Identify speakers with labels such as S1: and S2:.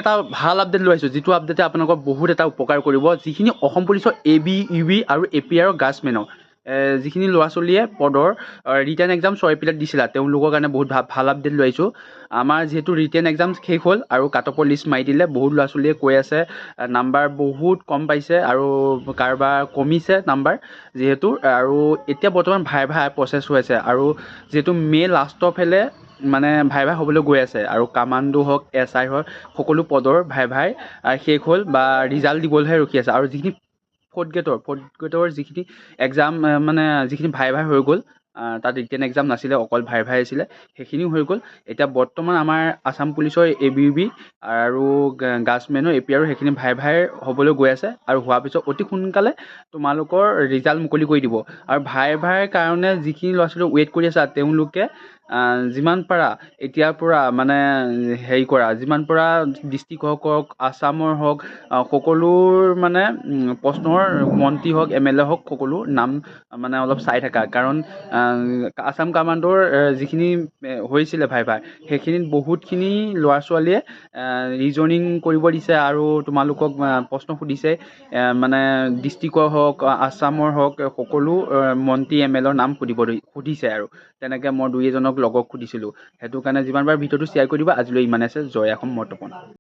S1: এটা ভাল আপডেট লৈ আহিছোঁ, যিটো আপডেটে আপোনালোকক বহুত এটা উপকাৰ কৰিব। যিখিনি অসম পুলিচৰ AB, UB আৰু APR গাৰ্লছমেনৰ যিখিনি ল'ৰা ছোৱালীয়ে পদৰ ৰিটাৰ্ণ এক্সাম 6 এপ্ৰিলত দিছিলা, তেওঁলোকৰ কাৰণে বহুত ভাল আপডেট লৈ আহিছোঁ। আমাৰ যিহেতু ৰিটাৰ্ণ এক্সাম শেষ হ'ল আৰু কাট অফৰ লিষ্ট মাৰি দিলে, বহুত ল'ৰা ছোৱালীয়ে কৈ আছে নাম্বাৰ বহুত কম পাইছে আৰু কাৰোবাৰ কমিছে নাম্বাৰ যিহেতু। আৰু এতিয়া বৰ্তমান ভাই প্ৰচেছ হৈ আছে আৰু যিহেতু লাষ্টৰ ফালে মানে ভাই হ'বলৈ গৈ আছে আৰু কামাণ্ডো হওক SI হওক সকলো পদৰ ভাই শেষ হ'ল বা ৰিজাল্ট দিবলৈহে ৰখি আছে। আৰু যিখিনি ফ'ৰ্থ গ্ৰেডৰ যিখিনি এক্সাম মানে যিখিনি ভাই হৈ গ'ল, তাত ৰিটেন এক্সাম নাছিলে, অকল ভাই আছিলে, সেইখিনিও হৈ গ'ল। এতিয়া বৰ্তমান আমাৰ আছাম পুলিচৰ ABUB আৰু গাৰ্লছমেনৰ APR সেইখিনি ভাই হ'বলৈ গৈ আছে আৰু হোৱাৰ পিছত অতি সোনকালে তোমালোকৰ ৰিজাল্ট মুকলি কৰি দিব। আৰু ভাইৰ কাৰণে যিখিনি ল'ৰা ছোৱালী ৱেইট কৰি আছা, তেওঁলোকে যিমান পাৰা এতিয়াৰ পৰা মানে হেৰি কৰা, যিমান পাৰা ডিষ্ট্ৰিক্ট হওক আছামৰ হওক সকলোৰ মানে প্ৰশ্নৰ মন্ত্ৰী হওক MLA হওক সকলো নাম মানে অলপ চাই থাকা। কাৰণ আছাম কামাণ্ডোৰ যিখিনি হৈছিলে ভাই সেইখিনিত বহুতখিনি ল'ৰা ছোৱালীয়ে ৰিজনিং কৰিব দিছে আৰু তোমালোকক প্ৰশ্ন সুধিছে। মানে ডিষ্ট্ৰিক্টৰ হওক আছামৰ হওক সকলো মন্ত্ৰী MLAৰ নাম সুধিছে। আৰু তেনেকৈ মই দুই এজনক লগক সুধিছিলোঁ। সেইটো কাৰণে যিমান পাৰা ভিডিঅ'টো শ্বেয়াৰ কৰি দিবা। আজিলৈ ইমানে আছে। জয় অসম, মই তপন।